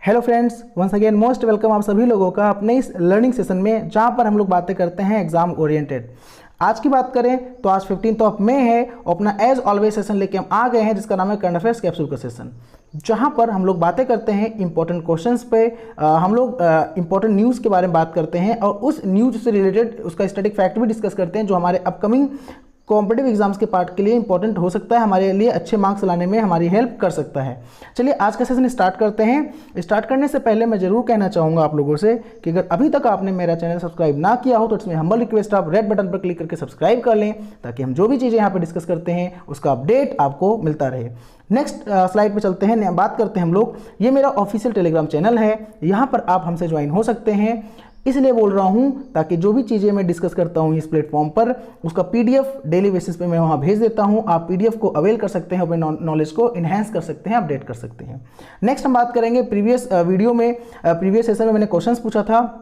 Hello friends, once again most welcome आप सभी लोगों का अपने इस लर्निंग सेशन में, जहां पर हम लोग बातें करते हैं एग्जाम ओरिएंटेड। आज की बात करें तो आज 15 मई है और अपना एज ऑलवेज सेशन लेके हम आ गए हैं, जिसका नाम है करंट अफेयर्स कैप्सूल का सेशन, जहां पर हम लोग बातें करते हैं इंपॉर्टेंट क्वेश्चंस पे। हम लोग इंपॉर्टेंट न्यूज़ के बारे में बात करते हैं और उस न्यूज़ से रिलेटेड उसका स्टैटिक फैक्ट भी डिस्कस करते हैं, जो हमारे अपकमिंग कॉम्पिटिटिव एग्जाम्स के पार्ट के लिए इंपॉर्टेंट हो सकता है, हमारे लिए अच्छे मार्क्स लाने में हमारी हेल्प कर सकता है। चलिए आज का सेशन स्टार्ट करते हैं। स्टार्ट करने से पहले मैं जरूर कहना चाहूँगा आप लोगों से कि अगर अभी तक आपने मेरा चैनल सब्सक्राइब ना किया हो तो इसमें हम्बल रिक्वेस्ट, आप रेड बटन पर क्लिक करके सब्सक्राइब कर लें, ताकि हम जो भी चीज़ें यहाँ पर डिस्कस करते हैं उसका अपडेट आपको मिलता रहे। नेक्स्ट स्लाइड पे चलते हैं, बात करते हैं हम लोग। ये मेरा ऑफिशियल टेलीग्राम चैनल है, यहाँ पर आप हमसे ज्वाइन हो सकते हैं। इसलिए बोल रहा हूँ ताकि जो भी चीज़ें मैं डिस्कस करता हूँ इस प्लेटफॉर्म पर, उसका पीडीएफ डेली बेसिस पे मैं वहाँ भेज देता हूँ। आप पीडीएफ को अवेल कर सकते हैं, अपने नॉलेज को इन्हेंस कर सकते हैं, अपडेट कर सकते हैं। नेक्स्ट हम बात करेंगे प्रीवियस वीडियो में, प्रीवियस सेशन में मैंने क्वेश्चंस पूछा था।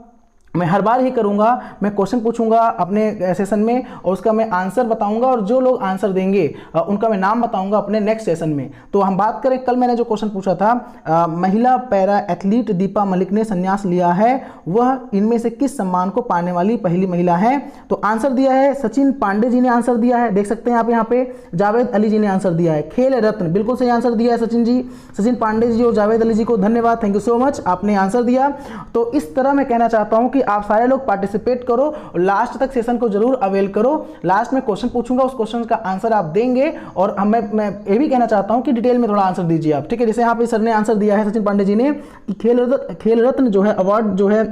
मैं हर बार ही करूंगा, मैं क्वेश्चन पूछूंगा अपने सेशन में और उसका मैं आंसर बताऊंगा, और जो लोग आंसर देंगे उनका मैं नाम बताऊंगा अपने नेक्स्ट सेशन में। तो हम बात करें, कल मैंने जो क्वेश्चन पूछा था, महिला पैरा एथलीट दीपा मलिक ने संन्यास लिया है, वह इनमें से किस सम्मान को पाने वाली पहली महिला है? तो आंसर दिया है सचिन पांडे जी ने आंसर दिया है, देख सकते हैं आप यहाँ पे। जावेद अली जी ने आंसर दिया है, खेल रत्न, बिल्कुल सही आंसर दिया है सचिन जी, सचिन पांडे जी और जावेद अली जी को धन्यवाद, थैंक यू सो मच, आपने आंसर दिया। तो इस तरह मैं कहना चाहता हूँ कि आप सारे लोग पार्टिसिपेट करो और लास्ट तक सेशन को जरूर अवेल करो। लास्ट में क्वेश्चन पूछूंगा, उस क्वेश्चन का आंसर आप देंगे, और मैं ये भी कहना चाहता हूं कि डिटेल में थोड़ा आंसर दीजिए आप, ठीक है। जैसे यहाँ पे सर ने आंसर दिया है, सचिन पांडे जी ने, कि खेल रत्न जो है अवार्ड जो है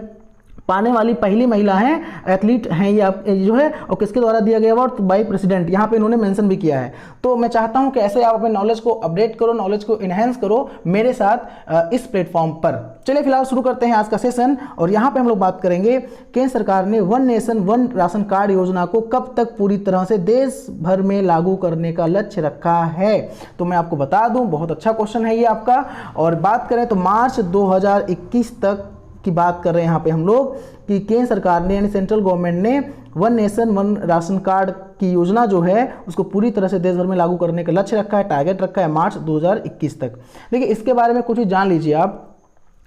पाने वाली पहली महिला है, एथलीट हैं ये आप जो है, और किसके द्वारा दिया गया अवार्ड? तो बाई प्रेसिडेंट, यहाँ पे इन्होंने मेंशन भी किया है। तो मैं चाहता हूँ कि ऐसे आप अपने नॉलेज को अपडेट करो, नॉलेज को इनहेंस करो मेरे साथ इस प्लेटफॉर्म पर। चलिए फिलहाल शुरू करते हैं आज का सेशन, और यहाँ पे हम लोग बात करेंगे केंद्र सरकार ने one nation one ration card योजना को कब तक पूरी तरह से देश भर में लागू करने का लक्ष्य रखा है। तो मैं आपको बता दूं, बहुत अच्छा क्वेश्चन है ये आपका। और बात करें तो मार्च 2021 तक की बात कर रहे हैं यहाँ पे हम लोग, कि केंद्र सरकार ने यानी सेंट्रल गवर्नमेंट ने one nation one ration card की योजना जो है उसको पूरी तरह से देश भर में लागू करने का लक्ष्य रखा है, टारगेट रखा है मार्च 2021 तक। देखिए इसके बारे में कुछ जान लीजिए आप।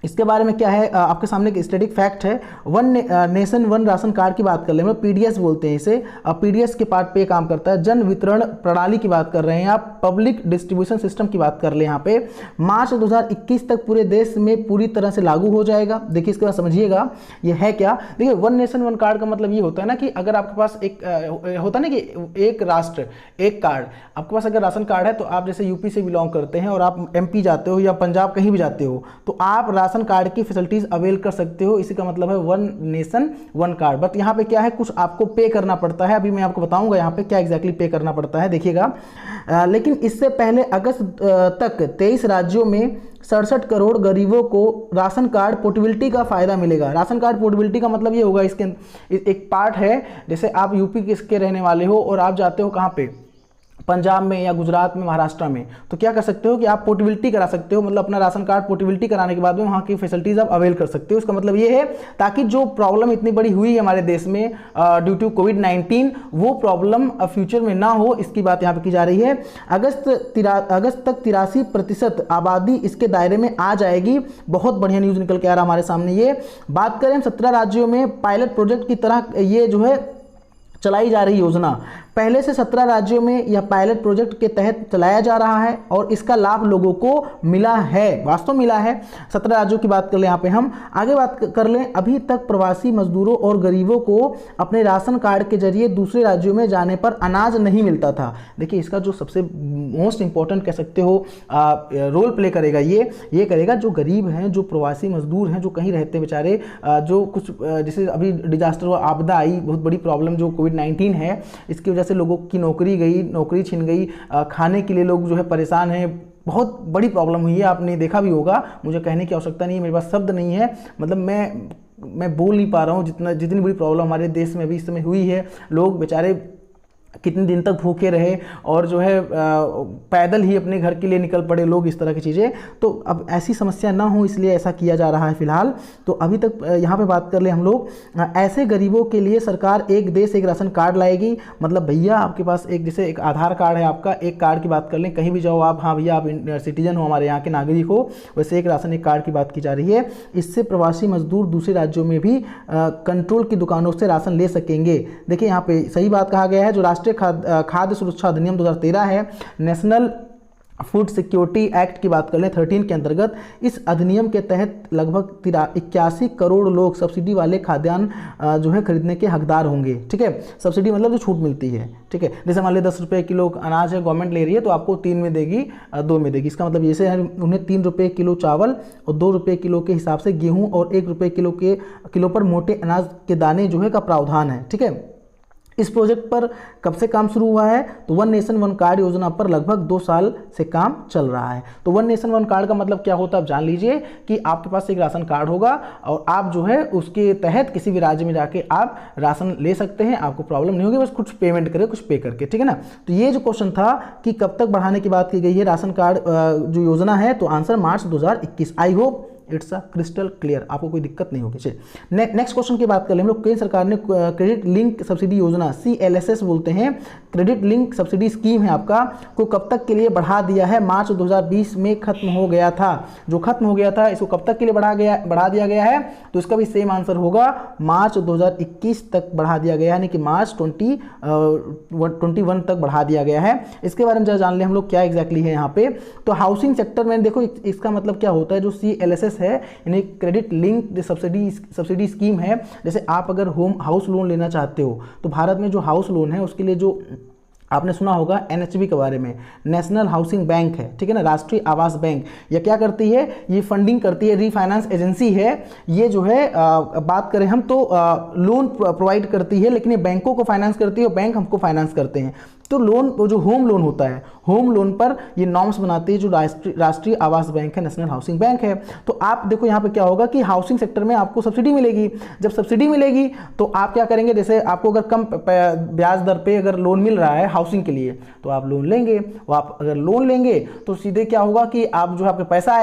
इसके बारे में क्या है, आपके सामने एक स्टैटिक फैक्ट है। One nation one ration card की बात कर ले, मतलब पीडीएस बोलते हैं इसे। पीडीएस के पार्ट पे काम करता है। जन वितरण प्रणाली की बात कर रहे हैं आप, पब्लिक डिस्ट्रीब्यूशन सिस्टम की बात कर ले यहाँ पे। मार्च 2021 तक पूरे देश में पूरी तरह से लागू हो जाएगा। देखिए इसके बाद समझिएगा ये है क्या। देखिए वन नेशन वन कार्ड का मतलब ये होता है ना कि अगर आपके पास एक होता है ना कि एक राष्ट्र एक कार्ड, आपके पास अगर राशन कार्ड है तो आप जैसे यूपी से बिलोंग करते हैं और आप एमपी जाते हो या पंजाब कहीं भी जाते हो, तो आप राशन कार्ड की फैसिलिटीज अवेल कर सकते हो। इसी का मतलब है one nation one card. But यहाँ पे क्या है, कुछ आपको पे करना पड़ता है। अभी मैं आपको बताऊंगा यहाँ पे क्या एग्जैक्टली पे करना पड़ता है, देखिएगा। लेकिन इससे पहले अगस्त तक 23 राज्यों में 67 करोड़ गरीबों को राशन कार्ड पोर्टेबिलिटी का फायदा मिलेगा। राशन कार्ड पोर्टेबिलिटी का मतलब ये होगा, इसके एक पार्ट है, जैसे आप यूपी के रहने वाले हो और आप जाते हो कहाँ पे, पंजाब में या गुजरात में, महाराष्ट्र में, तो क्या कर सकते हो कि आप पोर्टेबिलिटी करा सकते हो। मतलब अपना राशन कार्ड पोर्टेबिलिटी कराने के बाद में वहाँ की फैसिलिटीज आप अवेल कर सकते हो। इसका मतलब ये है ताकि जो प्रॉब्लम इतनी बड़ी हुई है हमारे देश में ड्यू टू कोविड-19, वो प्रॉब्लम फ्यूचर में ना हो, इसकी बात यहाँ पे की जा रही है। अगस्त तक 83% आबादी इसके दायरे में आ जाएगी। बहुत बढ़िया न्यूज़ निकल के आ रहा हमारे सामने। ये बात करें 17 राज्यों में पायलट प्रोजेक्ट की तरह ये जो है चलाई जा रही योजना, पहले से 17 राज्यों में यह पायलट प्रोजेक्ट के तहत चलाया जा रहा है और इसका लाभ लोगों को मिला है, वास्तव मिला है। 17 राज्यों की बात कर लें यहाँ पे हम। आगे बात कर लें, अभी तक प्रवासी मजदूरों और गरीबों को अपने राशन कार्ड के जरिए दूसरे राज्यों में जाने पर अनाज नहीं मिलता था। देखिए इसका जो सबसे मोस्ट इंपॉर्टेंट कह सकते हो रोल प्ले करेगा ये करेगा जो गरीब हैं, जो प्रवासी मजदूर हैं, जो कहीं रहते बेचारे, जो कुछ जैसे अभी डिजास्टर हुआ, आपदा आई, बहुत बड़ी प्रॉब्लम जो कोविड-19 है, इसकी वजह से लोगों की नौकरी गई, नौकरी छिन गई, खाने के लिए लोग जो है परेशान हैं। बहुत बड़ी प्रॉब्लम हुई है, आपने देखा भी होगा, मुझे कहने की आवश्यकता नहीं है, मेरे पास शब्द नहीं है, मतलब मैं बोल नहीं पा रहा हूँ जितनी बड़ी प्रॉब्लम हमारे देश में अभी इस समय हुई है। लोग बेचारे कितने दिन तक भूखे रहे और जो है पैदल ही अपने घर के लिए निकल पड़े लोग, इस तरह की चीज़ें। तो अब ऐसी समस्या ना हो इसलिए ऐसा किया जा रहा है फिलहाल। तो अभी तक यहाँ पे बात कर ले हम लोग, ऐसे गरीबों के लिए सरकार एक देश एक राशन कार्ड लाएगी। मतलब भैया आपके पास एक जैसे एक आधार कार्ड है आपका, एक कार्ड की बात कर लें, कहीं भी जाओ आप, हाँ भैया आप सिटीजन हो, हमारे यहाँ के नागरिक हो, वैसे एक राशन एक कार्ड की बात की जा रही है। इससे प्रवासी मजदूर दूसरे राज्यों में भी कंट्रोल की दुकानों से राशन ले सकेंगे। देखिए यहाँ पे सही बात कहा गया है, जो राष्ट्रीय खाद्य सुरक्षा अधिनियम 2013 है, नेशनल फूड सिक्योरिटी एक्ट की बात कर लें 13 के अंतर्गत, इस अधिनियम के तहत लगभग 81 करोड़ लोग सब्सिडी वाले खाद्यान्न जो है खरीदने के हकदार होंगे। ठीक है, सब्सिडी मतलब जो छूट मिलती है। ठीक है, जैसे मान लीजिए 10 रुपये किलो अनाज है गवर्नमेंट ले रही है, तो आपको 3 में देगी, 2 में देगी। इसका मतलब जैसे उन्हें 3 रुपये किलो चावल और 2 रुपये किलो के हिसाब से गेहूँ और 1 रुपये किलो पर मोटे अनाज के दाने जो है का प्रावधान है। ठीक है, इस प्रोजेक्ट पर कब से काम शुरू हुआ है? तो वन नेशन वन कार्ड योजना पर लगभग 2 साल से काम चल रहा है। तो वन नेशन वन कार्ड का मतलब क्या होता है आप जान लीजिए, कि आपके पास एक राशन कार्ड होगा और आप जो है उसके तहत किसी भी राज्य में जाके आप राशन ले सकते हैं, आपको प्रॉब्लम नहीं होगी, बस कुछ पेमेंट करें, कुछ पे करके। ठीक है ना। तो ये जो क्वेश्चन था कि कब तक बढ़ाने की बात की गई है राशन कार्ड जो योजना है, तो answer March 2021। I hope it's a crystal clear, आपको कोई दिक्कत नहीं होगी। चलिए नेक्स्ट क्वेश्चन की बात कर लें हम लोग। केंद्र सरकार ने क्रेडिट लिंक सब्सिडी योजना, CLSS बोलते हैं, क्रेडिट लिंक सब्सिडी स्कीम है आपका, को कब तक के लिए बढ़ा दिया है? मार्च 2020 में खत्म हो गया था। जो खत्म हो गया था इसको कब तक के लिए बढ़ा दिया गया है? तो इसका भी सेम आंसर होगा, मार्च 2021 तक बढ़ा दिया गया है, यानी कि मार्च 2021 तक बढ़ा दिया गया है। इसके बारे में जरा जान लें हम लोग क्या एग्जैक्टली है यहाँ पे। तो हाउसिंग सेक्टर में देखो इसका मतलब क्या होता है, जो CLSS है यानी क्रेडिट लिंक सब्सिडी स्कीम है। जैसे आप अगर हाउस लोन लेना चाहते हो, तो भारत में जो हाउस लोन है उसके लिए जो आपने सुना होगा NHB के बारे में, नेशनल हाउसिंग बैंक है। ठीक है ना, राष्ट्रीय आवास बैंक। यह क्या करती है? ये फंडिंग करती है, रीफाइनेंस एजेंसी है ये, जो है बात करें हम तो लोन प्रोवाइड करती है, लेकिन ये बैंकों को फाइनेंस करती है और बैंक हमको फाइनेंस करते हैं। तो लोन जो होम लोन होता है, होम लोन पर ये नॉर्म्स बनाती है जो राष्ट्रीय आवास बैंक है, नेशनल हाउसिंग बैंक है। तो आप देखो यहाँ पे क्या होगा कि हाउसिंग सेक्टर में आपको सब्सिडी मिलेगी। जब सब्सिडी मिलेगी तो आप क्या करेंगे, जैसे आपको अगर कम ब्याज दर पे अगर लोन मिल रहा है हाउसिंग के लिए, तो आप लोन लेंगे। और आप अगर लोन लेंगे तो सीधे क्या होगा कि आप जो है आपके पैसा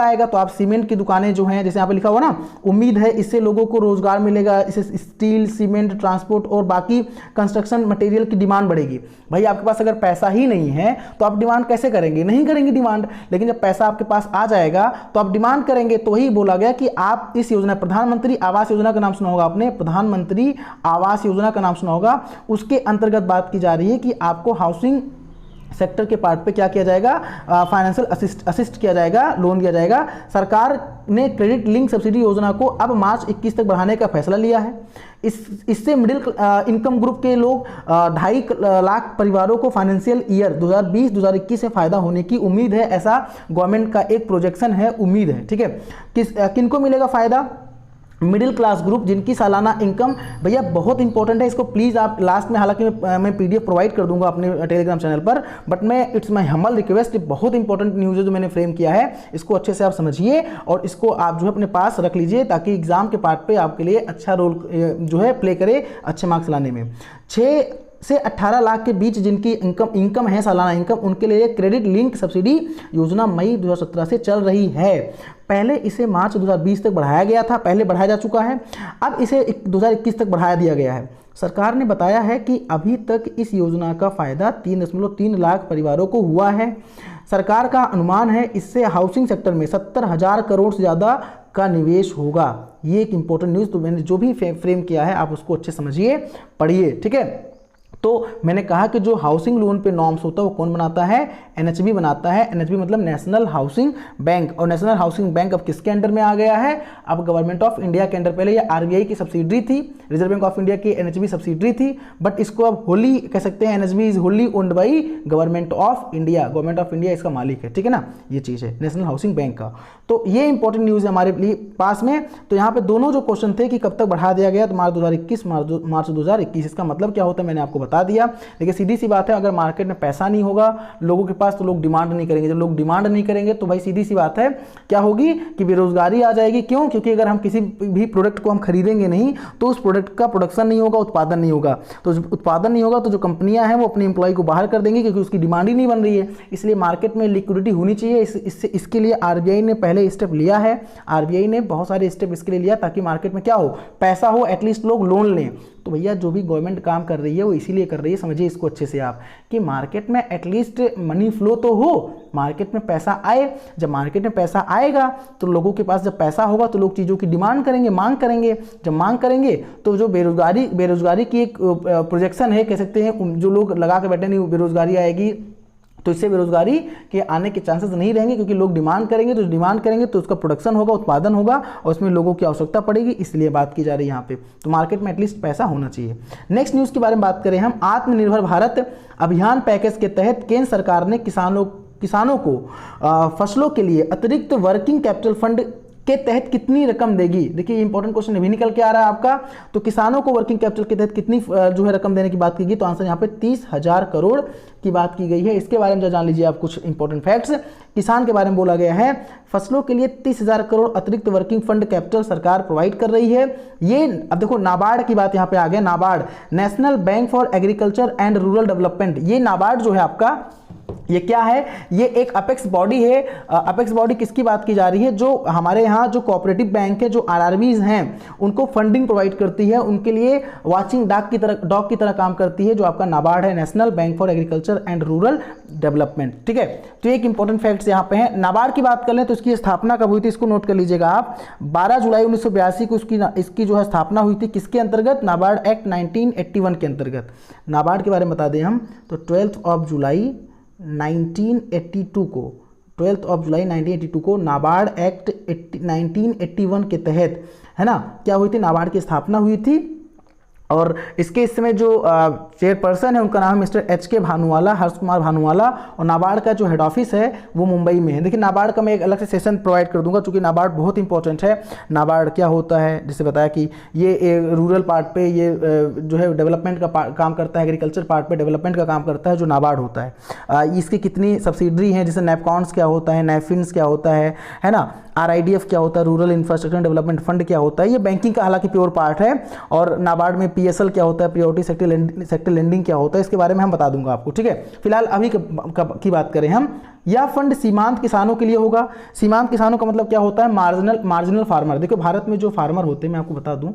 आएगा तो आप सीमेंट की दुकानें जो हैं, जैसे यहाँ पे लिखा हुआ ना, उम्मीद है इससे लोगों को रोजगार मिलेगा, इससे स्टील, सीमेंट, ट्रांसपोर्ट और बाकी कंस्ट्रक्शन मटेरियल की डिमांड बढ़ेगी। भाई आपके पास अगर पैसा ही नहीं है तो आप डिमांड कैसे करेंगे? नहीं करेंगे डिमांड। लेकिन जब पैसा आपके पास आ जाएगा तो आप डिमांड करेंगे। तो वही बोला गया कि आप इस योजना, प्रधानमंत्री आवास योजना का नाम सुना होगा आपने, प्रधानमंत्री आवास योजना का नाम सुना होगा, उसके अंतर्गत बात की जा रही है कि आपको हाउसिंग सेक्टर के पार्ट पे क्या किया जाएगा, फाइनेंशियल असिस्ट किया जाएगा, लोन दिया जाएगा। सरकार ने क्रेडिट लिंक सब्सिडी योजना को अब मार्च 21 तक बढ़ाने का फैसला लिया है। इससे मिडिल इनकम ग्रुप के लोग 2.5 लाख परिवारों को फाइनेंशियल ईयर 2020-2021 से फायदा होने की उम्मीद है, ऐसा गवर्नमेंट का एक प्रोजेक्शन है, उम्मीद है। ठीक है, किनको मिलेगा फायदा? मिडिल क्लास ग्रुप जिनकी सालाना इनकम, भैया बहुत इंपॉर्टेंट है, इसको प्लीज़ आप लास्ट में, हालांकि मैं PDF प्रोवाइड कर दूंगा अपने टेलीग्राम चैनल पर, बट मैं इट्स माय हम्बल रिक्वेस्ट, बहुत इंपॉर्टेंट न्यूज़ है जो मैंने फ्रेम किया है, इसको अच्छे से आप समझिए और इसको आप जो है अपने पास रख लीजिए, ताकि एग्जाम के पार्ट पे आपके लिए अच्छा रोल जो है प्ले करे अच्छे मार्क्स लाने में। 6 से 18 लाख के बीच जिनकी इनकम है, सालाना इनकम, उनके लिए क्रेडिट लिंक सब्सिडी योजना मई 2017 से चल रही है। पहले इसे मार्च 2020 तक बढ़ाया गया था, पहले बढ़ाया जा चुका है, अब इसे 2021 तक बढ़ाया दिया गया है। सरकार ने बताया है कि अभी तक इस योजना का फायदा 3.3 लाख परिवारों को हुआ है। सरकार का अनुमान है इससे हाउसिंग सेक्टर में 70,000 करोड़ से ज़्यादा का निवेश होगा। ये एक इंपॉर्टेंट न्यूज़, तो मैंने जो भी फ्रेम किया है आप उसको अच्छे समझिए, पढ़िए। ठीक है, तो मैंने कहा कि जो हाउसिंग लोन पे नॉर्म्स होता है वो कौन बनाता है? NHB बनाता है। NHB मतलब नेशनल हाउसिंग बैंक। और नेशनल हाउसिंग बैंक अब किसके अंडर में आ गया है? अब गवर्नमेंट ऑफ इंडिया के अंडर। पहले ये RBI की सब्सिडरी थी, रिजर्व बैंक ऑफ इंडिया की NHB सब्सिडरी थी, बट इसको अब होली कह सकते हैं, NHB is wholly owned by government of India. Government of India इसका मालिक है। ठीक है ना, ये चीज़ है नेशनल हाउसिंग बैंक का। तो ये इंपॉर्टेंट न्यूज़ है हमारे लिए पास में। तो यहाँ पे दोनों जो क्वेश्चन थे कि कब तक बढ़ा दिया गया, तो मार्च 2021, मार्च 2021, इसका मतलब क्या होता है मैंने आपको बता दिया। लेकिन सीधी सी बात है, अगर मार्केट में पैसा नहीं होगा लोगों के पास तो लोग डिमांड नहीं करेंगे। जब लोग डिमांड नहीं करेंगे तो भाई सीधी सी बात है क्या होगी कि बेरोजगारी आ जाएगी। क्यों? क्योंकि अगर हम किसी भी प्रोडक्ट को हम खरीदेंगे नहीं तो उस प्रोडक्ट का प्रोडक्शन नहीं होगा, उत्पादन नहीं होगा। तो उत्पादन नहीं होगा तो जो कंपनियां हैं वो अपने एम्प्लॉय को बाहर कर देंगे क्योंकि उसकी डिमांड ही नहीं बन रही है। इसलिए मार्केट में लिक्विडिटी होनी चाहिए। इसके लिए आरबीआई ने पहले स्टेप लिया है। आरबीआई ने बहुत सारे स्टेप इसके लिए लिया ताकि मार्केट में क्या हो, पैसा हो, एटलीस्ट लोग लोन लें। तो भैया जो भी गवर्नमेंट काम कर रही है वो इसीलिए कर रही है, समझिए इसको अच्छे से आप, कि मार्केट में एटलीस्ट मनी फ्लो तो हो, मार्केट में पैसा आए। जब मार्केट में पैसा आएगा तो लोगों के पास जब पैसा होगा तो लोग चीज़ों की डिमांड करेंगे, मांग करेंगे। जब मांग करेंगे तो जो बेरोजगारी की एक प्रोजेक्शन है, कह सकते हैं जो लोग लगा के बैठे नहीं बेरोजगारी आएगी, तो इससे बेरोजगारी के आने के चांसेस नहीं रहेंगे क्योंकि लोग डिमांड करेंगे। तो डिमांड करेंगे तो उसका प्रोडक्शन होगा, उत्पादन होगा और उसमें लोगों की आवश्यकता पड़ेगी, इसलिए बात की जा रही है यहाँ पे। तो मार्केट में एटलीस्ट पैसा होना चाहिए। नेक्स्ट न्यूज़ के बारे में बात करें हम, आत्मनिर्भर भारत अभियान पैकेज के तहत केंद्र सरकार ने किसानों को फसलों के लिए अतिरिक्त वर्किंग कैपिटल फंड के तहत कितनी रकम देगी। देखिए इंपॉर्टेंट क्वेश्चन अभी निकल के आ रहा है आपका। तो किसानों को वर्किंग कैपिटल के तहत कितनी जो है रकम देने की बात की गई, तो आंसर यहाँ पे 30,000 करोड़ की बात की गई है। इसके बारे में जान लीजिए आप कुछ इंपॉर्टेंट फैक्ट्स। किसान के बारे में बोला गया है, फसलों के लिए 30,000 करोड़ अतिरिक्त वर्किंग फंड कैपिटल सरकार प्रोवाइड कर रही है। ये अब देखो नाबार्ड की बात यहाँ पे आ गया। NABARD, national bank for agriculture and rural development, ये नाबार्ड जो है आपका, ये क्या है, ये एक अपेक्स बॉडी है। अपेक्स बॉडी किसकी बात की जा रही है, जो हमारे यहाँ जो कोऑपरेटिव बैंक है, जो आरआरबीज हैं, उनको फंडिंग प्रोवाइड करती है, उनके लिए वाचिंग डॉग की तरह काम करती है, जो आपका नाबार्ड है, national bank for agriculture and rural development. ठीक है, तो एक इंपॉर्टेंट फैक्ट्स यहाँ पे है। नाबार्ड की बात कर लें तो इसकी स्थापना कब हुई थी, इसको नोट कर लीजिएगा आप। 12 जुलाई 1982 को इसकी जो है स्थापना हुई थी। किसके अंतर्गत, नाबार्ड एक्ट 1981 के अंतर्गत। नाबार्ड के बारे में बता दें हम तो 12 जुलाई 1982 को नाबार्ड एक्ट 1981 के तहत, है ना, क्या हुई थी, नाबार्ड की स्थापना हुई थी। और इसके इस समय जो चेयरपर्सन है उनका नाम है मिस्टर HK भानुवाला, हर्ष कुमार भानुवाला, और नाबार्ड का जो हेड ऑफिस है वो मुंबई में है। देखिए नाबार्ड का मैं एक अलग से सेशन प्रोवाइड कर दूंगा क्योंकि नाबार्ड बहुत इंपॉर्टेंट है। नाबार्ड क्या होता है, जैसे बताया कि ये रूरल पार्ट पे ये जो है डेवलपमेंट का काम करता है, एग्रीकल्चर पार्ट पे डेवलपमेंट का काम करता है जो नाबार्ड होता है। इसकी कितनी सब्सिडरी हैं, जैसे नैपकॉन्स क्या होता है, नैफिन्स क्या होता है ना, RIDF क्या होता है, रूरल इंफ्रास्ट्रक्चर डेवलपमेंट फंड क्या होता है। ये बैंकिंग का हालांकि प्योर पार्ट है। और नाबार्ड में PSL क्या होता है, प्रायोरिटी सेक्टर लेंडिंग क्या होता है, इसके बारे में हम बता दूंगा आपको। ठीक है, फिलहाल अभी की बात करें हम, यह फंड सीमांत किसानों के लिए होगा। सीमांत किसानों का मतलब क्या होता है, मार्जिनल फार्मर। देखो भारत में जो फार्मर होते हैं, मैं आपको बता दूं,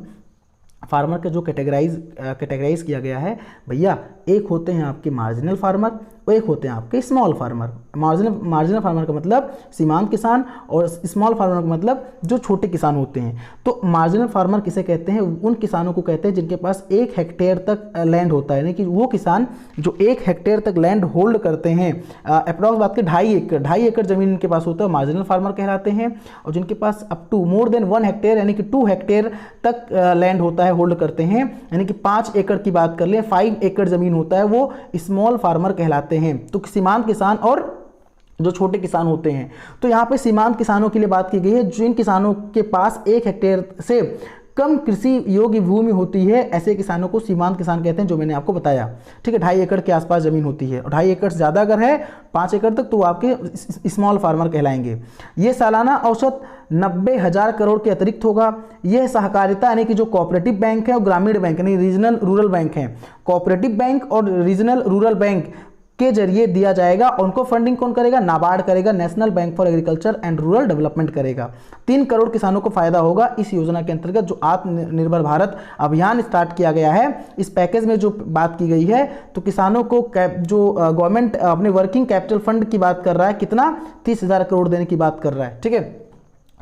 फार्मर का जो कैटेगराइज किया गया है भैया, एक होते हैं आपके मार्जिनल फार्मर और एक होते हैं आपके स्मॉल फार्मर। मार्जिनल फार्मर का मतलब सीमांत किसान और स्मॉल फार्मर का मतलब जो छोटे किसान होते हैं। तो मार्जिनल फार्मर किसे कहते हैं, उन किसानों को कहते हैं जिनके पास 1 हेक्टेयर तक लैंड होता है, यानी कि वो किसान जो 1 हेक्टेयर तक लैंड होल्ड करते हैं, अप्रॉक्स बात के 2.5 एकड़ जमीन इनके पास होता है, मार्जिनल फार्मर कहलाते हैं। और जिनके पास up to more than 1 hectare यानी कि 2 हेक्टेयर तक लैंड होता है, होल्ड करते हैं, यानी कि 5 एकड़ की बात कर लें, 5 एकड़ जमीन होता है, वो स्मॉल फार्मर कहलाते हैं। तो सीमांत किसान और जो छोटे किसान होते हैं, तो यहाँ पे सीमांत किसानों के लिए बात की गई है, जिन किसानों के पास 1 हेक्टेयर से कम कृषि योग्य भूमि होती है, ऐसे किसानों को सीमांत किसान कहते हैं, जो मैंने आपको बताया। ठीक है, 2.5 एकड़ के आसपास जमीन होती है और 2.5 एकड़ से ज़्यादा अगर है 5 एकड़ तक तो वो आपके स्मॉल फार्मर कहलाएंगे। ये सालाना औसत 90,000 करोड़ के अतिरिक्त होगा। यह सहकारिता यानी कि जो कोऑपरेटिव बैंक है और ग्रामीण बैंक यानी रीजनल रूरल बैंक है, कोऑपरेटिव बैंक और रीजनल रूरल बैंक के जरिए दिया जाएगा। उनको फंडिंग कौन करेगा, नाबार्ड करेगा, national bank for agriculture and rural development करेगा। 3 करोड़ किसानों को फायदा होगा इस योजना के अंतर्गत, जो आत्मनिर्भर भारत अभियान स्टार्ट किया गया है। इस पैकेज में जो बात की गई है, तो किसानों को जो गवर्नमेंट अपने वर्किंग कैपिटल फंड की बात कर रहा है, कितना, 30,000 करोड़ देने की बात कर रहा है। ठीक है,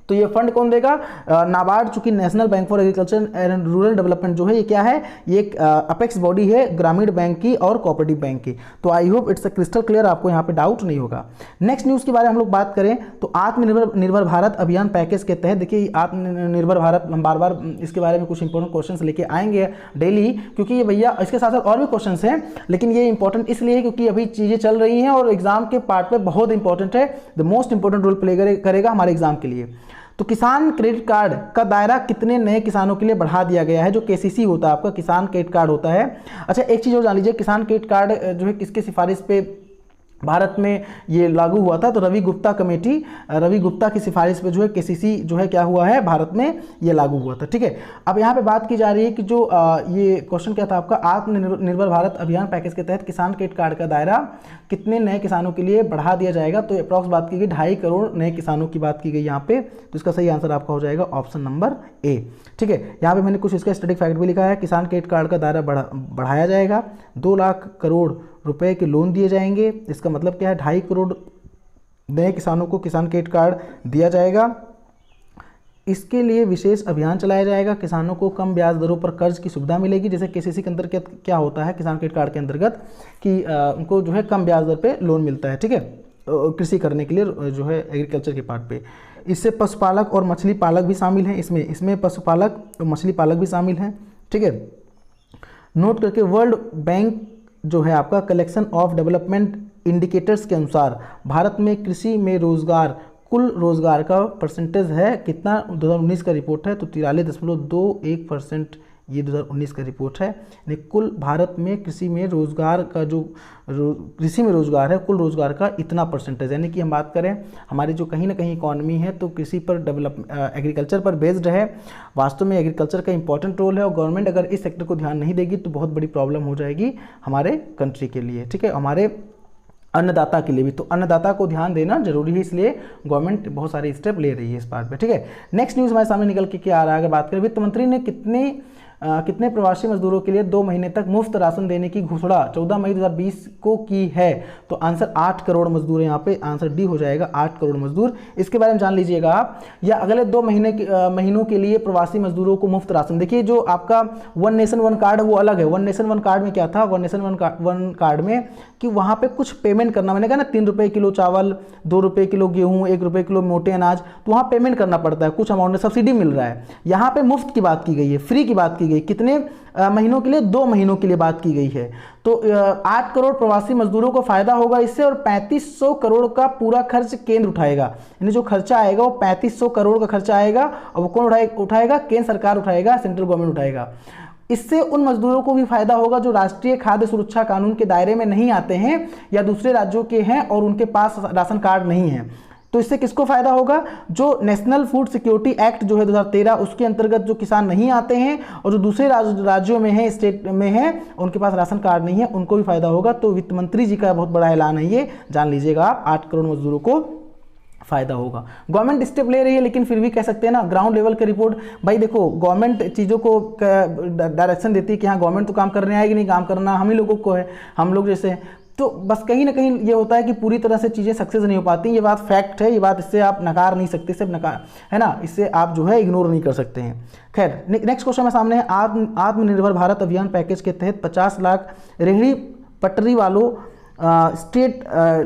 तो ये फंड कौन देगा, नाबार्ड, चूंकि national bank for agriculture and rural development जो है, ये क्या है, ये एक अपेक्स बॉडी है ग्रामीण बैंक की और कोऑपरेटिव बैंक की। तो I hope it's a crystal clear, आपको यहाँ पे डाउट नहीं होगा। नेक्स्ट न्यूज़ के बारे में हम लोग बात करें तो आत्मनिर्भर भारत अभियान पैकेज के तहत, देखिए आत्मनिर्भर भारत, हम बार बार इसके बारे में कुछ इंपॉर्टेंट क्वेश्चन लेके आएंगे डेली, क्योंकि ये भैया इसके साथ साथ और भी क्वेश्चन हैं, लेकिन ये इंपॉर्टेंट इसलिए क्योंकि अभी चीज़ें चल रही हैं और एग्जाम के पार्ट पर बहुत इंपॉर्टेंट है, the most important role play करेगा हमारे एग्जाम के लिए। तो किसान क्रेडिट कार्ड का दायरा कितने नए किसानों के लिए बढ़ा दिया गया है, जो केसीसी होता है आपका किसान क्रेडिट कार्ड होता है। अच्छा एक चीज़ और जान लीजिए, किसान क्रेडिट कार्ड जो है किसके सिफारिश पे भारत में ये लागू हुआ था, तो रवि गुप्ता कमेटी, रवि गुप्ता की सिफारिश पे जो है केसीसी जो है क्या हुआ है, भारत में ये लागू हुआ था। ठीक है, अब यहाँ पे बात की जा रही है कि जो ये क्वेश्चन क्या था आपका, आत्मनिर्भर भारत अभियान पैकेज के तहत किसान क्रेडिट कार्ड का दायरा कितने नए किसानों के लिए बढ़ा दिया जाएगा। तो अप्रॉक्स बात की गई 2.5 करोड़ नए किसानों की बात की गई यहाँ पे। तो इसका सही आंसर आपका हो जाएगा ऑप्शन नंबर ए। ठीक है, यहाँ पे मैंने कुछ इसका स्टैटिक फैक्ट भी लिखा है। किसान क्रेडिट कार्ड का दायरा बढ़ाया जाएगा, 2 लाख करोड़ रुपए के लोन दिए जाएंगे। इसका मतलब क्या है, 2.5 करोड़ नए किसानों को किसान क्रेडिट कार्ड दिया जाएगा। इसके लिए विशेष अभियान चलाया जाएगा, किसानों को कम ब्याज दरों पर कर्ज की सुविधा मिलेगी। जैसे केसीसी के अंतर्गत क्या होता है किसान क्रेडिट कार्ड के अंतर्गत कि उनको जो है कम ब्याज दर पे लोन मिलता है। ठीक है, कृषि करने के लिए जो है एग्रीकल्चर के पार्ट पे। इससे पशुपालक और मछली पालक भी शामिल हैं, इसमें पशुपालक और मछली पालक भी शामिल हैं। ठीक है, नोट करके वर्ल्ड बैंक जो है आपका कलेक्शन ऑफ डेवलपमेंट इंडिकेटर्स के अनुसार भारत में कृषि में रोजगार, कुल रोजगार का परसेंटेज है कितना, 2019 का रिपोर्ट है, तो 43.21% ये 2019 का रिपोर्ट है। यानी कुल भारत में कृषि में रोजगार का जो कृषि में रोजगार है, कुल रोजगार का इतना परसेंटेज। यानी कि हम बात करें हमारी जो कहीं ना कहीं इकॉनमी है तो कृषि पर एग्रीकल्चर पर बेस्ड है। वास्तव में एग्रीकल्चर का इंपॉर्टेंट रोल है और गवर्नमेंट अगर इस सेक्टर को ध्यान नहीं देगी तो बहुत बड़ी प्रॉब्लम हो जाएगी हमारे कंट्री के लिए। ठीक है, हमारे अन्नदाता के लिए भी। तो अन्नदाता को ध्यान देना जरूरी है, इसलिए गवर्नमेंट बहुत सारे स्टेप ले रही है इस पार्ट पे। ठीक है, नेक्स्ट न्यूज़ हमारे सामने निकल के क्या आ रहा है, अगर बात करें वित्त मंत्री ने कितने प्रवासी मजदूरों के लिए 2 महीने तक मुफ्त राशन देने की घोषणा 14 मई 2020 को की है। तो आंसर 8 करोड़ मजदूर है, यहाँ पे आंसर डी हो जाएगा, 8 करोड़ मजदूर। इसके बारे में जान लीजिएगा आप, या अगले 2 महीनों के लिए प्रवासी मजदूरों को मुफ्त राशन। देखिए जो आपका वन नेशन वन कार्ड वो अलग है। वन नेशन वन कार्ड में क्या था, वन नेशन वन कार्ड में कि वहाँ पे कुछ पेमेंट करना, मैंने कहा ना 3 रुपये किलो चावल, 2 रुपये किलो गेहूँ, 1 रुपये किलो मोटे अनाज, तो वहाँ पेमेंट करना पड़ता है, कुछ अमाउंट में सब्सिडी मिल रहा है। यहाँ पे मुफ्त की बात की गई है, फ्री की बात की गई, कितने महीनों के लिए, 2 महीनों के लिए बात की गई है। तो 8 करोड़ प्रवासी मजदूरों को फायदा होगा इससे, और 3500 करोड़ का पूरा खर्च केंद्र उठाएगा। यानी जो खर्चा आएगा वो 3500 करोड़ का खर्चा आएगा, और वो कौन उठाएगा, केंद्र सरकार उठाएगा, सेंट्रल गवर्नमेंट उठाएगा। इससे उन मजदूरों को भी फायदा होगा जो राष्ट्रीय खाद्य सुरक्षा कानून के दायरे में नहीं आते हैं या दूसरे राज्यों के हैं और उनके पास राशन कार्ड नहीं है। तो इससे किसको फायदा होगा, जो नेशनल फूड सिक्योरिटी एक्ट जो है 2013 उसके अंतर्गत जो किसान नहीं आते हैं और जो दूसरे राज्यों में है, स्टेट में है, उनके पास राशन कार्ड नहीं है, उनको भी फायदा होगा। तो वित्त मंत्री जी का बहुत बड़ा ऐलान है, ये जान लीजिएगा आप, 8 करोड़ मजदूरों को फायदा होगा। गवर्नमेंट स्टेप ले रही है, लेकिन फिर भी कह सकते हैं ना ग्राउंड लेवल की रिपोर्ट। भाई देखो गवर्नमेंट चीज़ों को डायरेक्शन देती है कि हाँ गवर्नमेंट तो काम करने आएगी, नहीं काम करना हम ही लोगों को है, हम लोग जैसे। तो बस कहीं ना कहीं ये होता है कि पूरी तरह से चीज़ें सक्सेस नहीं हो पाती। ये बात फैक्ट है, ये बात इससे आप नकार नहीं सकते, सिर्फ नकार है ना, इससे आप जो है इग्नोर नहीं कर सकते हैं। खैर नेक्स्ट क्वेश्चन में सामने है, आत्मनिर्भर भारत अभियान पैकेज के तहत 50 लाख रेहड़ी पटरी वालों स्टेट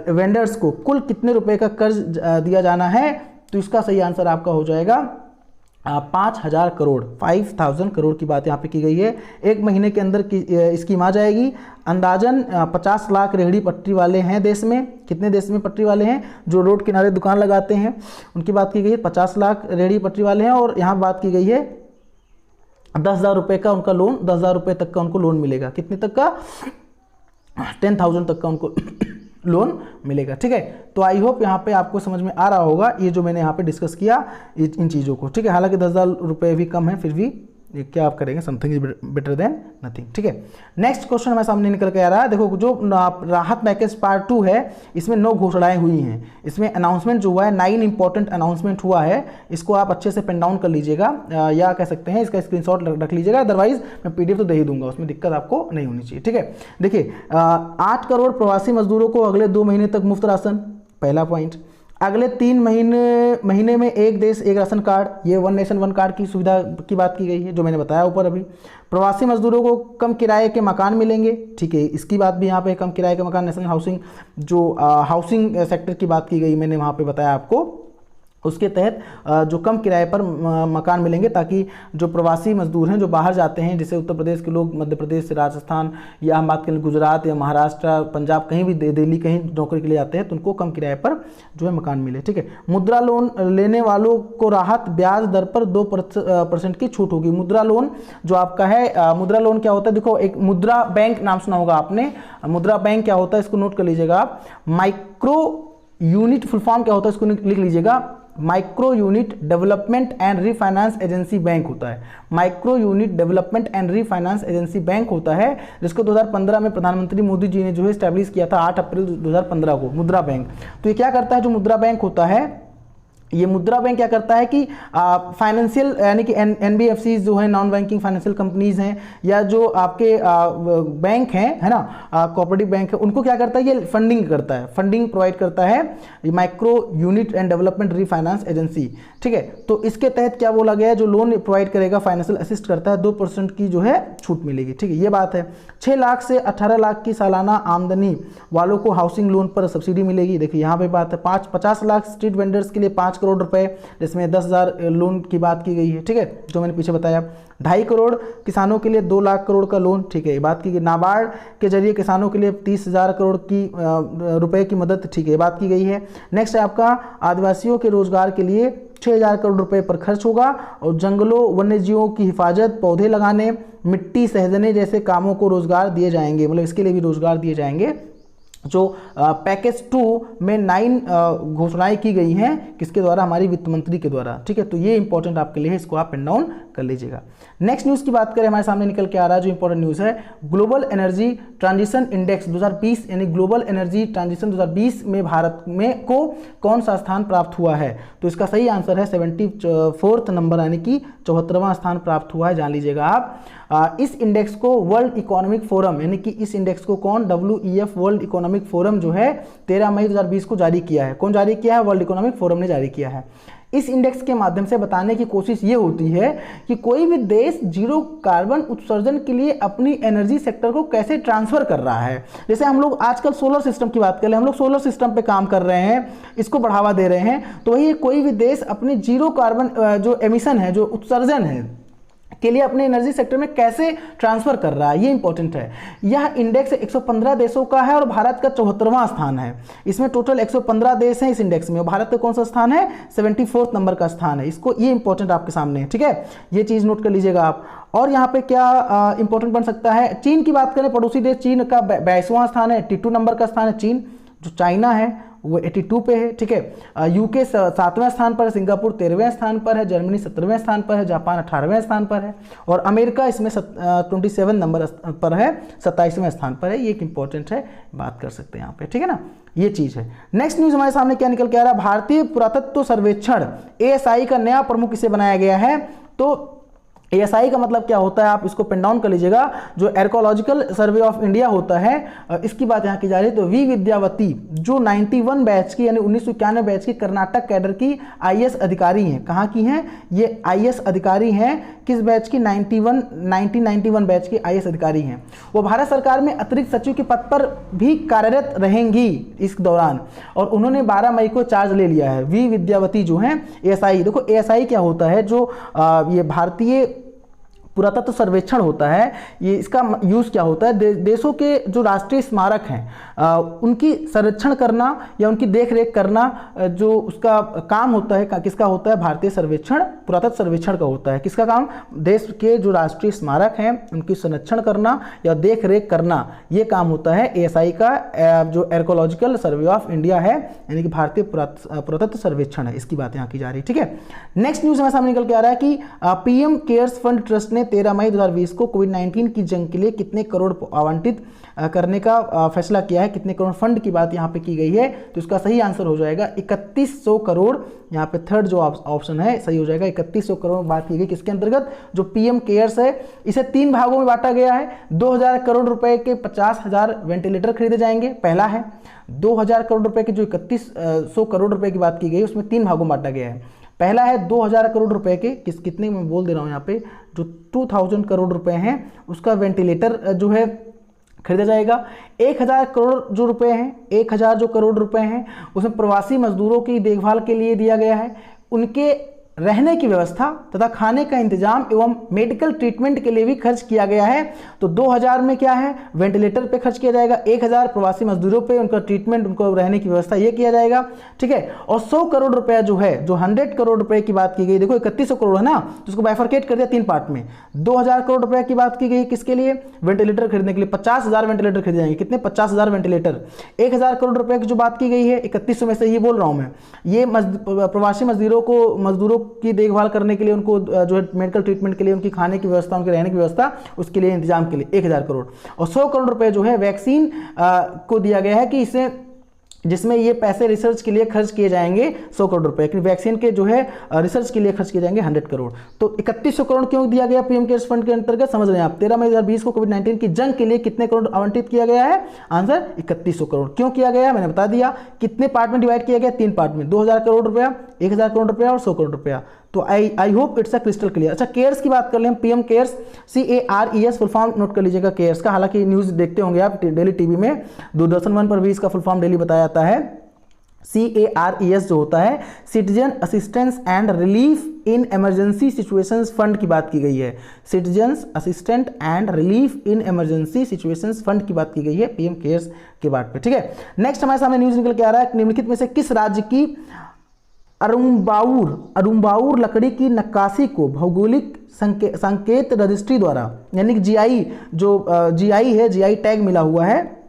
वेंडर्स को कुल कितने रुपए का कर्ज दिया जाना है। तो इसका सही आंसर आपका हो जाएगा 5000 करोड़, 5000 करोड़ की बात यहाँ पे की गई है। 1 महीने के अंदर की स्कीम आ जाएगी। अंदाजन 50 लाख रेहड़ी पटरी वाले हैं देश में। कितने देश में पटरी वाले हैं, जो रोड किनारे दुकान लगाते हैं, उनकी बात की गई है। 50 लाख रेहड़ी पटरी वाले हैं, और यहाँ बात की गई है 10,000 रुपये का उनका लोन, 10,000 रुपये तक का उनको लोन मिलेगा। कितने तक का, 10,000 तक का उनको लोन मिलेगा। ठीक है, तो आई होप यहाँ पे आपको समझ में आ रहा होगा ये जो मैंने यहाँ पे डिस्कस किया इन चीज़ों को। ठीक है, हालांकि 10,000 रुपये भी कम है, फिर भी ये क्या आप करेंगे, something is better than nothing. ठीक है, नेक्स्ट क्वेश्चन हमारे सामने निकल के आ रहा है। देखो जो राहत पैकेज पार्ट 2 है, इसमें 9 घोषणाएं हुई हैं। इसमें अनाउंसमेंट जो हुआ है, 9 इंपॉर्टेंट अनाउंसमेंट हुआ है। इसको आप अच्छे से पेन डाउन कर लीजिएगा, या कह सकते हैं इसका स्क्रीनशॉट रख लीजिएगा, अदरवाइज मैं PDF तो दे ही दूंगा, उसमें दिक्कत आपको नहीं होनी चाहिए। ठीक है, देखिए 8 करोड़ प्रवासी मजदूरों को अगले 2 महीने तक मुफ्त राशन, पहला पॉइंट। अगले 3 महीने में एक देश एक राशन कार्ड, ये वन नेशन वन कार्ड की सुविधा की बात की गई है, जो मैंने बताया ऊपर अभी। प्रवासी मजदूरों को कम किराए के मकान मिलेंगे। ठीक है, इसकी बात भी यहाँ पे कम किराए के मकान, नेशनल हाउसिंग जो हाउसिंग सेक्टर की बात की गई, मैंने वहाँ पे बताया आपको। उसके तहत जो कम किराए पर मकान मिलेंगे, ताकि जो प्रवासी मजदूर हैं जो बाहर जाते हैं, जैसे उत्तर प्रदेश के लोग मध्य प्रदेश, राजस्थान, या हम बात करें गुजरात या महाराष्ट्र, पंजाब, कहीं भी दिल्ली कहीं नौकरी के लिए आते हैं, तो उनको कम किराए पर जो है मकान मिले। ठीक है। मुद्रा लोन लेने वालों को राहत, ब्याज दर पर 2% की छूट होगी। मुद्रा लोन जो आपका है, मुद्रा लोन क्या होता है, देखो एक मुद्रा बैंक नाम सुना होगा आपने। मुद्रा बैंक क्या होता है, इसको नोट कर लीजिएगा आप। माइक्रो यूनिट फुल फॉर्म क्या होता है, इसको लिख लीजिएगा। Micro unit development and refinance agency bank होता है। Micro unit development and refinance agency bank होता है, जिसको 2015 में प्रधानमंत्री मोदी जी ने जो है स्टैब्लिश किया था 8 अप्रैल 2015 को, मुद्रा बैंक। तो ये क्या करता है, जो मुद्रा बैंक होता है, ये मुद्रा बैंक क्या करता है कि फाइनेंशियल यानी कि एनबीएफसी जो है, नॉन बैंकिंग फाइनेंशियल कंपनीज हैं, या जो आपके बैंक हैं, है ना, कोऑपरेटिव बैंक है, उनको क्या करता है, ये फंडिंग करता है, फंडिंग प्रोवाइड करता है micro unit and development refinance agency. ठीक है। तो इसके तहत क्या बोला गया है, जो लोन प्रोवाइड करेगा, फाइनेंशियल असिस्ट करता है, 2% की जो है छूट मिलेगी। ठीक है, ये बात है। 6 लाख से 18 लाख की सालाना आमदनी वालों को हाउसिंग लोन पर सब्सिडी मिलेगी। देखिए यहाँ पे बात है 50 लाख स्ट्रीट वेंडर्स के लिए 5 करोड़ रुपए, जिसमें 10,000 लोन की बात की गई है। ठीक है, जो मैंने पीछे बताया। 2.5 करोड़ किसानों के लिए 2 लाख करोड़ का लोन। ठीक है, ये बात की गई। नाबार्ड के जरिए किसानों के लिए 30,000 करोड़ की रुपए की मदद। ठीक है, ये बात की गई है। नेक्स्ट है आपका आदिवासियों के रोजगार के लिए 6,000 करोड़ रुपए पर खर्च होगा, और जंगलों, वन्यजीवों की हिफाजत, पौधे लगाने, मिट्टी सहेजने जैसे कामों को रोजगार दिए जाएंगे, मतलब इसके लिए भी रोजगार दिए जाएंगे। जो पैकेज 2 में 9 घोषणाएं की गई हैं, किसके द्वारा, हमारी वित्त मंत्री के द्वारा। ठीक है, तो ये इंपॉर्टेंट आपके लिए है, इसको आप पेन डाउन कर लीजिएगा। नेक्स्ट न्यूज़ की बात करें, हमारे सामने निकल के आ रहा है जो इंपॉर्टेंट न्यूज़ है, ग्लोबल एनर्जी ट्रांजिशन इंडेक्स 2020, यानी ग्लोबल एनर्जी ट्रांजिशन 2020 में भारत में को कौन सा स्थान प्राप्त हुआ है। तो इसका सही आंसर है 74 नंबर, यानी कि 74वां स्थान प्राप्त हुआ है, जान लीजिएगा आप। इस इंडेक्स को वर्ल्ड इकोनॉमिक फोरम, यानी कि इस इंडेक्स को कौन, WEF वर्ल्ड इकोनॉमिक फोरम जो है 13 मई 2020 को जारी किया है। कौन जारी किया है, वर्ल्ड इकोनॉमिक फोरम ने जारी किया है। इस इंडेक्स के माध्यम से बताने की कोशिश ये होती है कि कोई भी देश जीरो कार्बन उत्सर्जन के लिए अपनी एनर्जी सेक्टर को कैसे ट्रांसफर कर रहा है। जैसे हम लोग आजकल सोलर सिस्टम की बात करें, हम लोग सोलर सिस्टम पे काम कर रहे हैं, इसको बढ़ावा दे रहे हैं, तो वही कोई भी देश अपनी जीरो कार्बन जो एमिशन है, जो उत्सर्जन है के लिए अपने एनर्जी सेक्टर में कैसे ट्रांसफर कर रहा है, ये इंपॉर्टेंट है। यह इंडेक्स 115 देशों का है और भारत का 74वां स्थान है। इसमें टोटल 115 देश हैं इस इंडेक्स में, और भारत का कौन सा स्थान है, 74 नंबर का स्थान है। इसको, ये इंपॉर्टेंट आपके सामने है। ठीक है, ये चीज नोट कर लीजिएगा आप। और यहाँ पे क्या इंपॉर्टेंट बन सकता है, चीन की बात करें, पड़ोसी देश चीन का 22वां स्थान है, 82 नंबर का स्थान है चीन। जो चाइना है वो 82 पे है। ठीक है, यूके 7वें स्थान पर है, सिंगापुर 13वें स्थान पर है, जर्मनी 17वें स्थान पर है, जापान 18वें स्थान पर है, और अमेरिका इसमें 27 नंबर पर है, 27वें स्थान पर है। ये एक इंपॉर्टेंट है, बात कर सकते हैं यहाँ पे। ठीक है ना, ये चीज है। नेक्स्ट न्यूज हमारे सामने क्या निकल के आ रहा है, भारतीय पुरातत्व सर्वेक्षण ASI का नया प्रमुख इसे बनाया गया है। तो ASI का मतलब क्या होता है, आप इसको पेन डाउन कर लीजिएगा। जो आर्कोलॉजिकल सर्वे ऑफ इंडिया होता है, इसकी बात यहाँ की जा रही है। तो वी विद्यावती जो 91 बैच की, यानी 1991 बैच की कर्नाटक कैडर की IAS अधिकारी हैं। कहाँ की हैं ये, IAS अधिकारी हैं। किस बैच की, 1991 बैच की IAS अधिकारी हैं। वो भारत सरकार में अतिरिक्त सचिव के पद पर भी कार्यरत रहेंगी इस दौरान, और उन्होंने 12 मई को चार्ज ले लिया है। वी विद्यावती जो हैं ASI, देखो ASI क्या होता है, जो ये भारतीय पुरातत्व सर्वेक्षण होता है, ये इसका यूज़ क्या होता है, देशों के जो राष्ट्रीय स्मारक हैं उनकी संरक्षण करना या उनकी देखरेख करना, जो उसका काम होता है, किसका होता है, भारतीय सर्वेक्षण, पुरातत्व सर्वेक्षण का होता है। किसका काम, देश के जो राष्ट्रीय स्मारक हैं उनकी संरक्षण करना या देखरेख करना, ये काम होता है ASI का। जो आर्कोलॉजिकल सर्वे ऑफ इंडिया है, यानी कि भारतीय पुरातत्व सर्वेक्षण है, इसकी बात यहाँ की जा रही है। ठीक है, नेक्स्ट न्यूज़ हमारे सामने निकल के आ रहा है कि PM केयर्स फंड ट्रस्ट ने 13 मई 2020 को कोविड-19 की जंग के लिए कितने करोड़ आवंटित करने का फैसला किया है। कितने करोड़ फंड की बात यहाँ पे की गई है, तो इसका सही आंसर हो जाएगा 3100 करोड़। यहाँ पे थर्ड जो ऑप्शन है सही हो जाएगा, 3100 करोड़ बात की गई। किसके अंतर्गत, जो PM केयर्स है, इसे 3 भागों में बांटा गया है। 2000 करोड़ रुपए के 50,000 वेंटिलेटर खरीदे जाएंगे, पहला है। 2000 करोड़ रुपए की जो 3100 करोड़ रुपए की बात की गई, उसमें 3 भागों में बांटा गया है। पहला है 2000 करोड़ रुपए के, कितने मैं बोल दे रहा हूँ यहाँ पे, जो 2000 करोड़ रुपए हैं उसका वेंटिलेटर जो है खरीदा जाएगा। 1000 करोड़ जो रुपए हैं, 1000 जो करोड़ रुपए हैं उसमें प्रवासी मजदूरों की देखभाल के लिए दिया गया है, उनके रहने की व्यवस्था तथा खाने का इंतजाम एवं मेडिकल ट्रीटमेंट के लिए भी खर्च किया गया है। तो 2000 में क्या है, वेंटिलेटर पे खर्च किया जाएगा, 1000 प्रवासी मजदूरों पे उनका ट्रीटमेंट, उनको रहने की व्यवस्था ये किया जाएगा, ठीक है। और 100 करोड़ रुपया जो है, जो 100 करोड़ रुपए की बात की गई, देखो 3100 करोड़ है ना, तो उसको बाइफरकेट कर दिया 3 पार्ट में। 2000 करोड़ रुपए की बात की गई किसके लिए, वेंटिलेटर खरीदने के लिए, 50,000 वेंटिलेटर खरीदे जाएंगे। कितने, 50,000 वेंटिलेटर। 1000 करोड़ रुपए की जो बात की गई है, 3100 में से ये बोल रहा हूं मैं, ये प्रवासी मजदूरों की देखभाल करने के लिए, उनको जो है मेडिकल ट्रीटमेंट के लिए, उनकी खाने की व्यवस्था, उनके रहने की व्यवस्था, उसके लिए इंतजाम के लिए 1000 करोड़। और 100 करोड़ रुपए जो है वैक्सीन को दिया गया है कि इसे, जिसमें ये पैसे रिसर्च के लिए खर्च किए जाएंगे 100 करोड़ रुपए, वैक्सीन के जो है रिसर्च के लिए खर्च किए जाएंगे 100 करोड़। तो 3100 करोड़ क्यों दिया गया पीएम केयर्स फंड के अंतर्गत, समझ रहे हैं आप। 13 मई 2020 को कोविड-19 की जंग के लिए कितने करोड़ आवंटित किया गया है, आंसर 3100 करोड़। क्यों किया गया मैंने बता दिया। कितने पार्ट में डिवाइड किया गया, 3 पार्ट में, 2000 करोड़ रुपया, 1000 करोड़ रुपया और 100 करोड़ रुपया। तो I hope it's a crystal clear. अच्छा, केयर्स की बात कर लें, PM cares, CARES full form note कर लीजिएगा केयर्स का। हालांकि न्यूज देखते होंगे आप डेली टीवी में, दूरदर्शन 1 पर भी इसका फुल फॉर्म डेली बताया जाता है। CARES जो होता है, citizen assistance and relief in emergency situations fund की बात की गई है। Citizen assistant and relief in emergency situations fund की बात की गई है पीएम केयर्स के बाद पे, ठीक है। नेक्स्ट हमारे सामने न्यूज निकल के आ रहा है, निम्नलिखित में से किस राज्य की अरुम्बाउर लकड़ी की नक्काशी को भौगोलिक संकेत रजिस्ट्री द्वारा, यानी कि GI, जो GI है, GI टैग मिला हुआ है।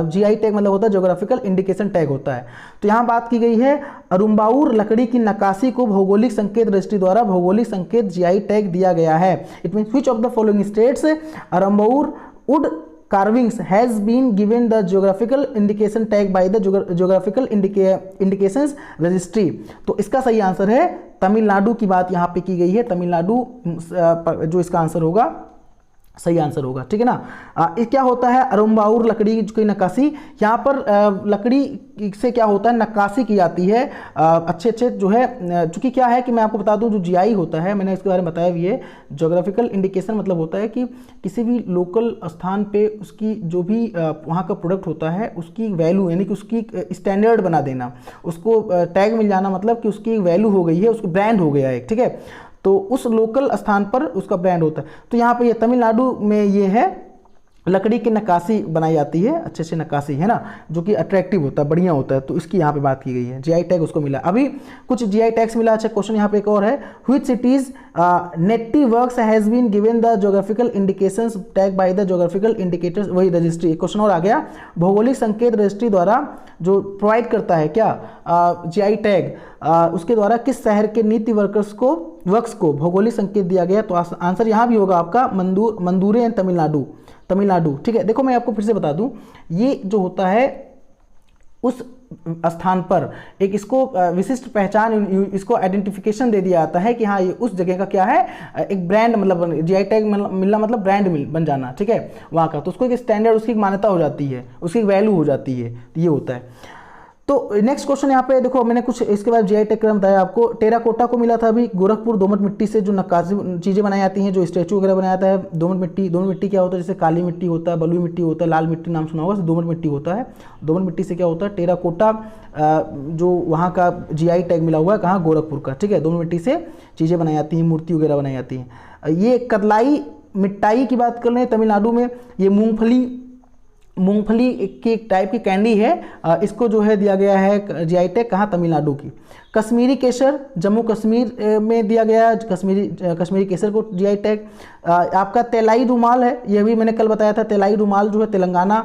GI टैग मतलब होता है ज्योग्राफिकल इंडिकेशन टैग होता है। तो यहाँ बात की गई है, अरुम्बाउर लकड़ी की नक्काशी को भौगोलिक संकेत रजिस्ट्री द्वारा भौगोलिक संकेत GI टैग दिया गया है। It means which of the following states Arumbavur wood carvings has been given the geographical indication tag by the geographical indications registry। तो इसका सही आंसर है तमिलनाडु की बात यहाँ पे की गई है। तमिलनाडु जो इसका आंसर होगा, सही आंसर होगा, ठीक है ना। ये क्या होता है, अरुम्बाउर लकड़ी की नक्काशी, यहाँ पर लकड़ी से क्या होता है, नक्काशी की जाती है अच्छे जो है। चूंकि क्या है कि मैं आपको बता दूं, जो GI होता है, मैंने इसके बारे में बताया भी है, ज्योग्राफिकल इंडिकेशन मतलब होता है कि किसी भी लोकल स्थान पे उसकी जो भी वहाँ का प्रोडक्ट होता है, उसकी वैल्यू, यानी कि उसकी स्टैंडर्ड बना देना, उसको टैग मिल जाना, मतलब कि उसकी वैल्यू हो गई है, उसकी ब्रांड हो गया है, ठीक है। तो उस लोकल स्थान पर उसका ब्रांड होता है। तो यहाँ पे ये तमिलनाडु में ये है, लकड़ी की नक्काशी बनाई जाती है, अच्छे से नक्काशी है ना, जो कि अट्रैक्टिव होता है, बढ़िया होता है। तो इसकी यहाँ पे बात की गई है, GI टैग उसको मिला। अभी कुछ GI टैग्स मिला। अच्छा, क्वेश्चन यहाँ पे एक और है, which cities native works has been given the geographical indications tag by the geographical indicators, वही रजिस्ट्री। क्वेश्चन और आ गया, भौगोलिक संकेत रजिस्ट्री द्वारा जो प्रोवाइड करता है क्या GI टैग, उसके द्वारा किस शहर के नीति वर्क्स को भौगोलिक संकेत दिया गया। तो आंसर यहाँ भी होगा आपका मंदूरे एंड तमिलनाडु, ठीक है। देखो मैं आपको फिर से बता दूं, ये जो होता है उस स्थान पर एक इसको विशिष्ट पहचान, इसको आइडेंटिफिकेशन दे दिया जाता है कि हाँ ये उस जगह का क्या है, एक ब्रांड, मतलब GI टैग मिलना मतलब ब्रांड बन जाना, ठीक है, वहाँ का। तो उसको एक स्टैंडर्ड, उसकी एक मान्यता हो जाती है, उसकी एक वैल्यू हो जाती है, तो ये होता है। तो नेक्स्ट क्वेश्चन यहाँ पे देखो, मैंने कुछ इसके बाद GI टैग क्रम बताया आपको। टेराकोटा को मिला था अभी गोरखपुर, दोमट मिट्टी से जो नक्काशी चीज़ें बनाई जाती हैं, जो स्टैचू वगैरह बनाया जाता है। दोमट मिट्टी क्या होता है, जैसे काली मिट्टी होता है, बलुई मिट्टी होता है, लाल मिट्टी नाम सुना होगा, दोमट मिट्टी होता है। दोमट मिट्टी से क्या होता है, टेराकोटा जो वहाँ का GI टैग मिला हुआ है, कहाँ, गोरखपुर का, ठीक है। दोमट मिट्टी से चीज़ें बनाई जाती हैं, मूर्ति वगैरह बनाई जाती हैं। ये कतलाई मिठाई की बात कर रहे हैं तमिलनाडु में, ये मूंगफली की एक टाइप की कैंडी है, इसको जो है दिया गया है GI टैग, कहाँ, तमिलनाडु की। कश्मीरी केसर जम्मू कश्मीर में दिया गया है, कश्मीरी केसर को GI टैग। आपका तेलाई रुमाल है, यह भी मैंने कल बताया था, तेलाई रुमाल जो है तेलंगाना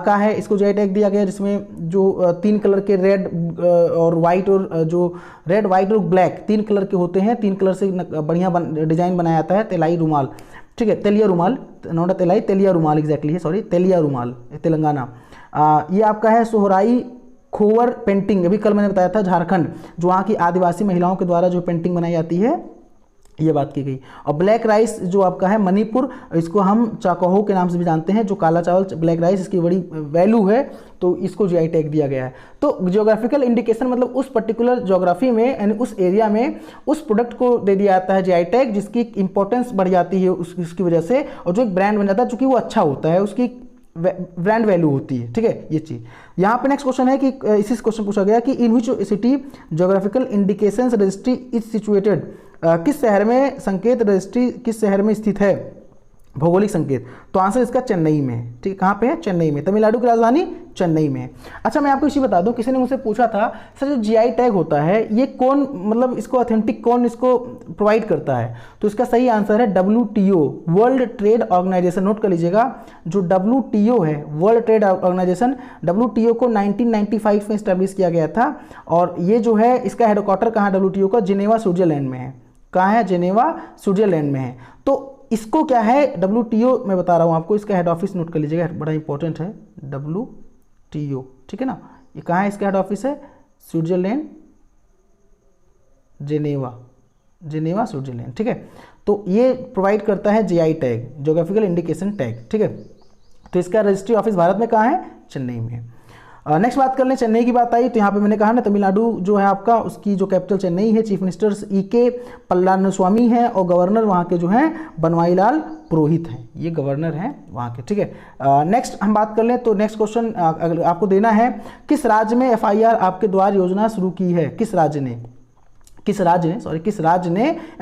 का है, इसको GI टैग दिया गया, जिसमें जो 3 कलर के रेड और वाइट, और जो रेड, वाइट और ब्लैक 3 कलर के होते हैं, 3 कलर से बढ़िया डिजाइन बनाया जाता है, तेलाई रुमाल, ठीक है। तेलिया रुमाल, नोट तेलाई, तेलिया रुमाल एग्जैक्टली है, सॉरी, तेलिया रुमाल, तेलंगाना। ये आपका है सोहराई खोवर पेंटिंग, अभी कल मैंने बताया था, झारखंड, जो वहाँ की आदिवासी महिलाओं के द्वारा जो पेंटिंग बनाई जाती है, ये बात की गई। और ब्लैक राइस जो आपका है मणिपुर, इसको हम चाकोहो के नाम से भी जानते हैं, जो काला चावल ब्लैक राइस, इसकी बड़ी वैल्यू है, तो इसको GI टैग दिया गया है। तो ज्योग्राफिकल इंडिकेशन मतलब उस पर्टिकुलर ज्योग्राफी में, यानी उस एरिया में उस प्रोडक्ट को दे दिया जाता है GI टैग, जिसकी इंपॉर्टेंस बढ़ जाती है उसकी वजह से, और जो एक ब्रांड बन जाता है, चूंकि वो अच्छा होता है, उसकी ब्रांड वैल्यू होती है, ठीक है, ये चीज़। यहाँ पे नेक्स्ट क्वेश्चन है कि इसी क्वेश्चन पूछा गया कि in which city geographical indications registry is situated, किस शहर में संकेत रजिस्ट्री किस शहर में स्थित है, भौगोलिक संकेत। तो आंसर इसका चेन्नई में है, ठीक है, कहाँ पे है, चेन्नई में, तमिलनाडु की राजधानी चेन्नई में है। अच्छा, मैं आपको इसी बता दूं, किसी ने मुझसे पूछा था सर जो जीआई टैग होता है ये कौन, मतलब इसको ऑथेंटिक कौन इसको प्रोवाइड करता है, तो इसका सही आंसर है WTO, world trade organisation. Note कर लीजिएगा, जो WTO है, वर्ल्ड ट्रेड ऑर्गेनाइजेशन, WTO को 1995 में स्टैब्लिश किया गया था, और ये जो है इसका हेडक्वार्टर कहाँ है WTO का, जिनेवा स्विट्जरलैंड में है। कहाँ है, जिनेवा स्विट्जरलैंड में है। तो इसको क्या है WTO, मैं बता रहा हूँ आपको, इसका हेड ऑफिस नोट कर लीजिएगा, बड़ा इंपॉर्टेंट है WTO, ठीक है ना। ये कहाँ है, इसका हेड ऑफिस है स्विट्जरलैंड, जिनेवा स्विट्जरलैंड, ठीक है। तो ये प्रोवाइड करता है GI tag, geographical indication tag, ठीक है। तो इसका रजिस्ट्री ऑफिस भारत में कहाँ है, चेन्नई में है। नेक्स्ट बात कर लें, चेन्नई की बात आई तो यहाँ पे मैंने कहा ना, तमिलनाडु जो है आपका, उसकी जो कैपिटल चेन्नई है, चीफ मिनिस्टर EK पलानिस्वामी हैं, और गवर्नर वहाँ के जो हैं बनवारीलाल पुरोहित हैं, ये गवर्नर हैं वहाँ के, ठीक है। नेक्स्ट हम बात कर लें तो नेक्स्ट क्वेश्चन आपको देना है, किस राज्य में FIR आपके द्वार योजना शुरू की है, किस राज्य ने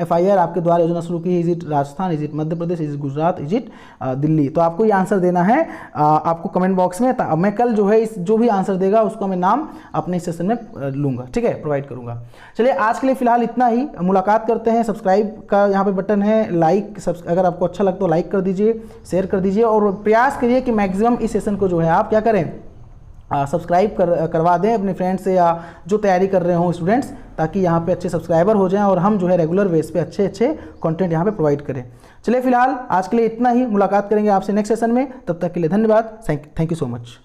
FIR आपके द्वारा योजना शुरू की है। Is it Rajasthan, is it Madhya Pradesh, is it Gujarat, is it Delhi. तो आपको ये आंसर देना है आपको कमेंट बॉक्स में। मैं कल जो है इस जो भी आंसर देगा उसको मैं नाम अपने इस सेशन में लूँगा, ठीक है, प्रोवाइड करूँगा। चलिए आज के लिए फिलहाल इतना ही, मुलाकात करते हैं। सब्सक्राइब का यहाँ पे बटन है, लाइक, अगर आपको अच्छा लगता तो लाइक कर दीजिए, शेयर कर दीजिए, और प्रयास करिए कि मैक्सिमम इस सेशन को जो है आप क्या करें, सब्सक्राइब करवा दें अपने फ्रेंड्स से या जो तैयारी कर रहे हों स्टूडेंट्स, ताकि यहाँ पे अच्छे सब्सक्राइबर हो जाएं और हम जो है रेगुलर बेस पे अच्छे कंटेंट यहाँ पे प्रोवाइड करें। चलिए फिलहाल आज के लिए इतना ही, मुलाकात करेंगे आपसे नेक्स्ट सेशन में, तब तक के लिए धन्यवाद, थैंक यू सो मच।